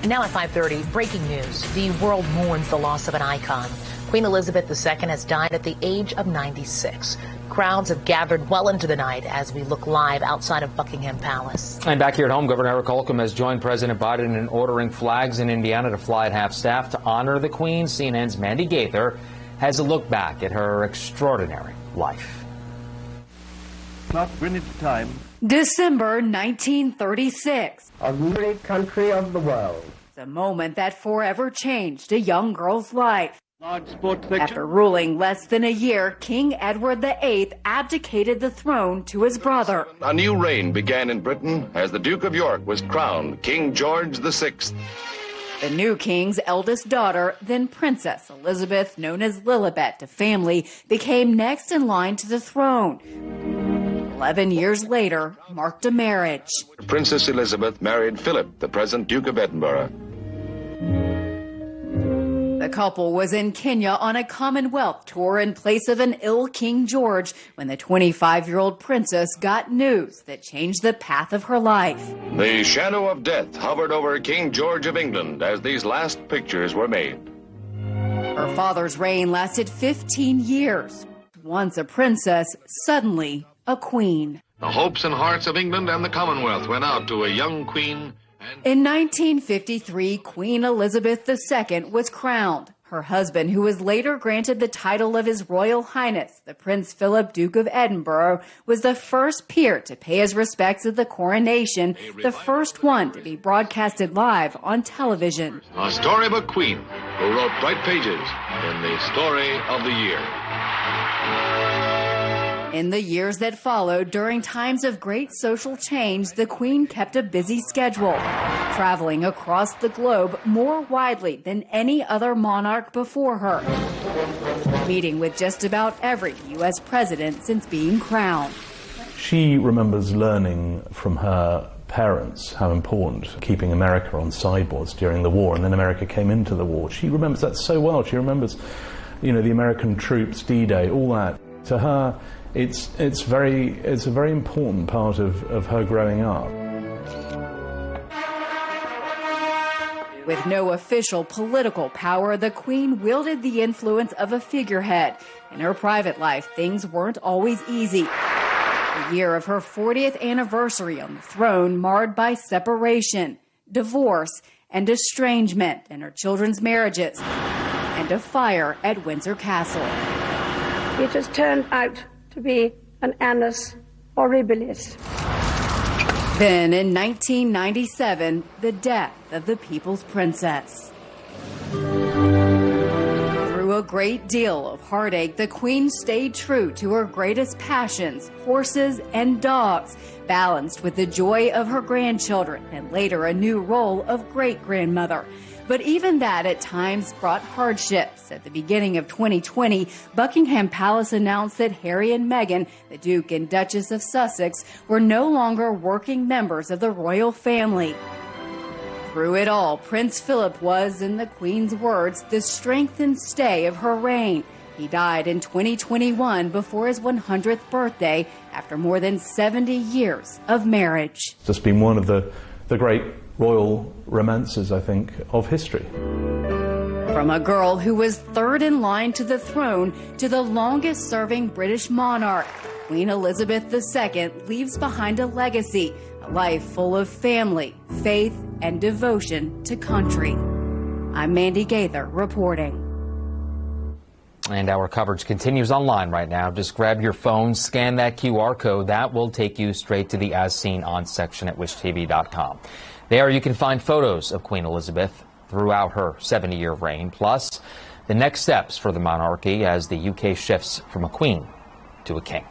Now at 5:30, breaking news. The world mourns the loss of an icon. Queen Elizabeth II has died at the age of 96. Crowds have gathered well into the night as we look live outside of Buckingham Palace. And back here at home, Governor Eric Holcomb has joined President Biden in ordering flags in Indiana to fly at half-staff to honor the Queen. CNN's Mandy Gaither has a look back at her extraordinary life. Clock Greenwich time. December 1936. A great country of the world. It's a moment that forever changed a young girl's life. Large sports section. After ruling less than a year, King Edward VIII abdicated the throne to his brother. A new reign began in Britain as the Duke of York was crowned King George VI. The new king's eldest daughter, then Princess Elizabeth, known as Lilibet to family, became next in line to the throne. 11 years later, marked a marriage. Princess Elizabeth married Philip, the present Duke of Edinburgh. The couple was in Kenya on a Commonwealth tour in place of an ill King George when the 25-year-old princess got news that changed the path of her life. The shadow of death hovered over King George of England as these last pictures were made. Her father's reign lasted 15 years. Once a princess, suddenly a queen. The hopes and hearts of England and the Commonwealth went out to a young queen. In 1953, Queen Elizabeth II was crowned. Her husband, who was later granted the title of His Royal Highness, the Prince Philip, Duke of Edinburgh, was the first peer to pay his respects at the coronation, the first one to be broadcasted live on television. A story of a queen who wrote bright pages in the story of the year. In the years that followed, during times of great social change, the Queen kept a busy schedule, traveling across the globe more widely than any other monarch before her, meeting with just about every U.S. president since being crowned. She remembers learning from her parents how important keeping America on side was during the war, and then America came into the war. She remembers that so well. She remembers, the American troops, D-Day, all that. To her, it's a very important part of her growing up. With no official political power, the Queen wielded the influence of a figurehead. In her private life, things weren't always easy. The year of her 40th anniversary on the throne marred by separation, divorce, and estrangement in her children's marriages, and a fire at Windsor Castle. It has turned out to be an annus horribilis. Then, in 1997, the death of the People's Princess. Through a great deal of heartache, the Queen stayed true to her greatest passions, horses and dogs, balanced with the joy of her grandchildren and later a new role of great-grandmother. But even that at times brought hardships. At the beginning of 2020, Buckingham Palace announced that Harry and Meghan, the Duke and Duchess of Sussex, were no longer working members of the royal family. Through it all, Prince Philip was, in the Queen's words, the strength and stay of her reign. He died in 2021 before his 100th birthday after more than 70 years of marriage. It's just been one of the great royal romances, I think, of history. From a girl who was third in line to the throne to the longest-serving British monarch, Queen Elizabeth II leaves behind a legacy, a life full of family, faith, and devotion to country. I'm Mandy Gaither reporting. And our coverage continues online right now. Just grab your phone, scan that QR code. That will take you straight to the As Seen On section at wishtv.com. There you can find photos of Queen Elizabeth throughout her 70-year reign, plus the next steps for the monarchy as the UK shifts from a queen to a king.